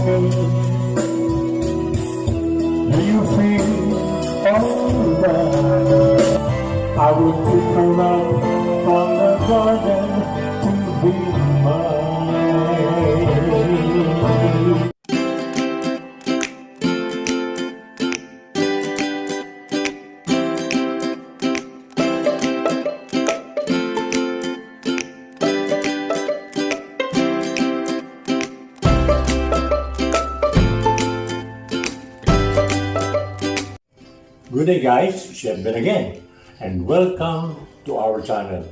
me. Do you feel alright? I will pick her up from the garden to be mine. Good day guys, Chef Ben again, and welcome to our channel.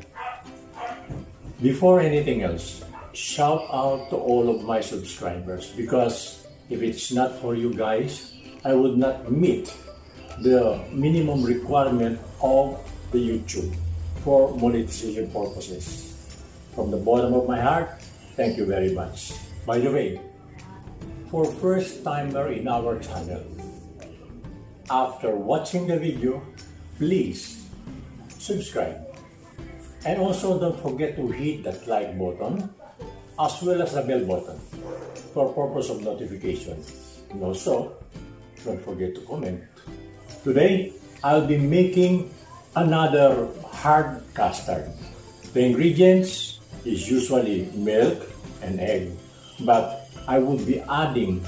Before anything else, shout out to all of my subscribers, because if it's not for you guys, I would not meet the minimum requirement of the YouTube for monetization purposes. From the bottom of my heart, thank you very much. By the way, for first timer in our channel, after watching the video, please subscribe. And also don't forget to hit that like button as well as the bell button for purpose of notification. And also, don't forget to comment. Today, I'll be making another hard custard. The ingredients is usually milk and egg, but I will be adding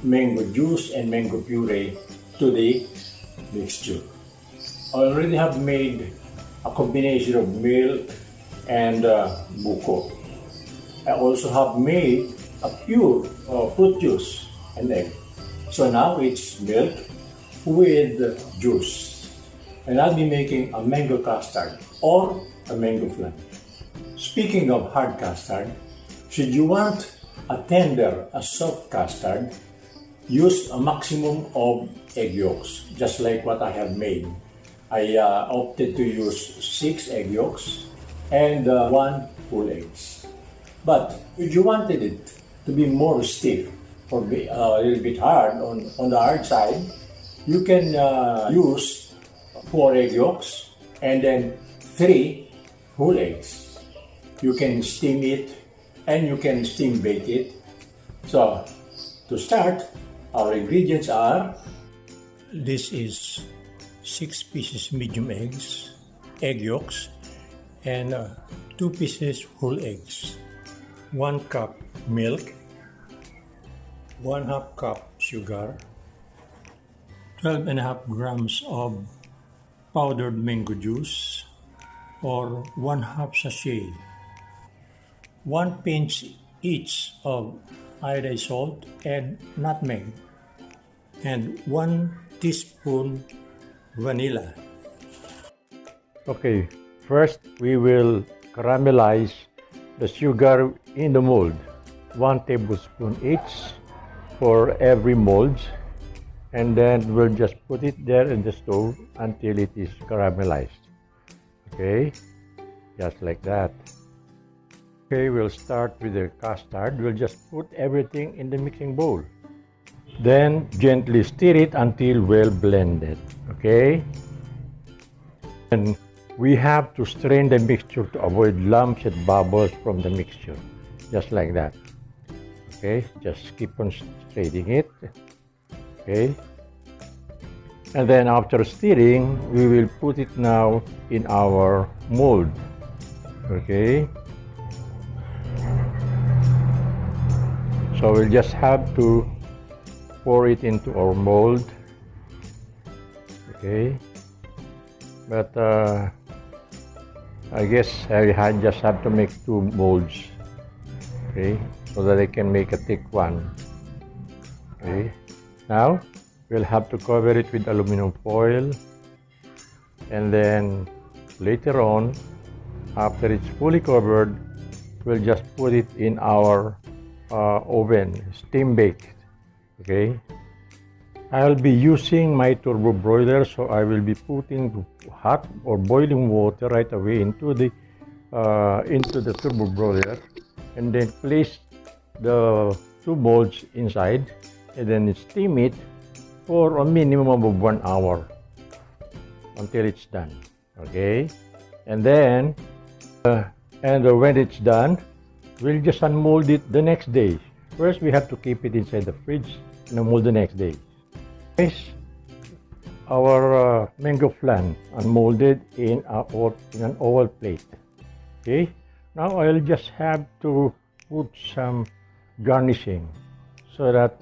mango juice and mango puree to the mixture. I already have made a combination of milk and buko. I also have made a pure fruit juice and egg. So now it's milk with juice. And I'll be making a mango custard or a mango flan. Speaking of hard custard, should you want a tender, a soft custard, use a maximum of egg yolks, just like what I have made. I opted to use 6 egg yolks and 1 whole eggs. But if you wanted it to be more stiff or be a little bit hard on the hard side, you can use 4 egg yolks and then 3 whole eggs. You can steam it and you can steam bake it. So to start, our ingredients are, this is 6 pieces medium eggs, egg yolks, and 2 pieces whole eggs, 1 cup milk, 1/2 cup sugar, 12.5 grams of powdered mango juice or 1/2 sachet, 1 pinch each of iodized salt and nutmeg, and 1 teaspoon vanilla. Okay, first we will caramelize the sugar in the mold, 1 tablespoon each for every mold, and then we'll just put it there in the stove until it is caramelized. Okay, just like that. Okay, we'll start with the custard. We'll just put everything in the mixing bowl. Then gently stir it until well blended. Okay? And we have to strain the mixture to avoid lumps and bubbles from the mixture. Just like that. Okay? Just keep on straining it. Okay? And then after stirring, we will put it now in our mold. Okay? So we'll just have to pour it into our mold. Okay. But I guess I just have to make 2 molds. Okay. So that I can make a thick one. Okay. Now we'll have to cover it with aluminum foil. And then later on, after it's fully covered, we'll just put it in our oven, steam baked. Okay, I'll be using my turbo broiler, so I will be putting hot or boiling water right away into the turbo broiler, and then place the 2 molds inside, and then steam it for a minimum of 1 hour until it's done. Okay, and then when it's done, we'll just unmold it the next day First, we have to keep it inside the fridge and mold the next day. Guys, our mango flan unmolded in an oval plate. Okay, now I'll just have to put some garnishing so that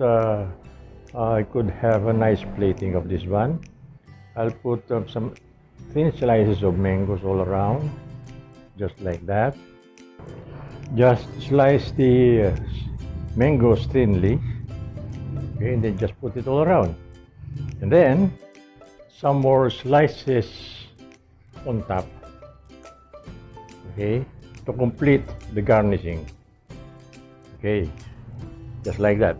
I could have a nice plating of this one. I'll put some thin slices of mangoes all around, just like that. Just slice the mangoes thinly, okay, and then just put it all around. And then some more slices on top, okay, to complete the garnishing. Okay, just like that.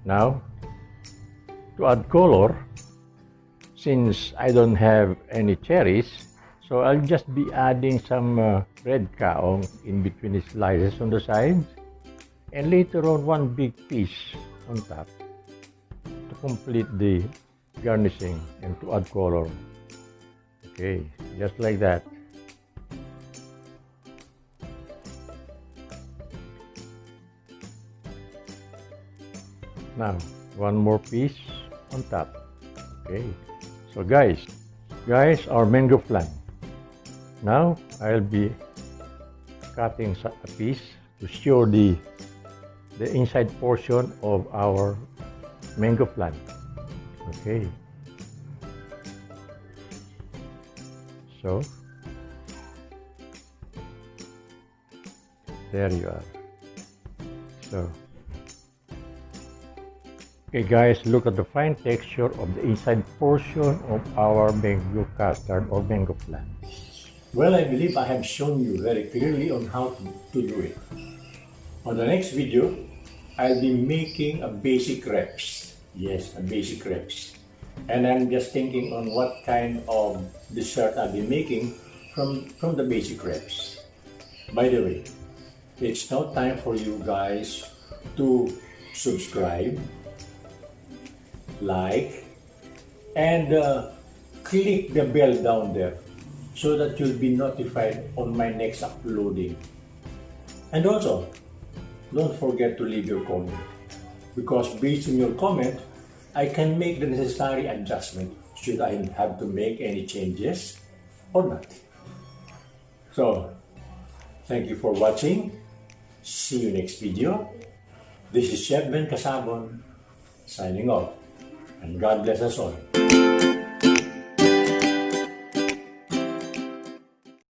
Now, to add color, since I don't have any cherries, so I'll just be adding some red kaong in between the slices on the sides, and later on one big piece on top to complete the garnishing and to add color. Okay, just like that. Now, one more piece on top. Okay, so guys, our mango flan. Now, I'll be cutting a piece to show the inside portion of our mango flan. Okay. So, there you are. So, okay guys, look at the fine texture of the inside portion of our mango custard or mango flan. Well, I believe I have shown you very clearly on how to do it. On the next video, I'll be making a basic crepes. Yes, a basic crepes. And I'm just thinking on what kind of dessert I'll be making from the basic crepes. By the way, it's now time for you guys to subscribe, like, and click the bell down there so that you'll be notified on my next uploading. And also, don't forget to leave your comment, because based on your comment, I can make the necessary adjustment should I have to make any changes or not. So, thank you for watching. See you next video. This is Chef Ben Casaben signing off, and God bless us all.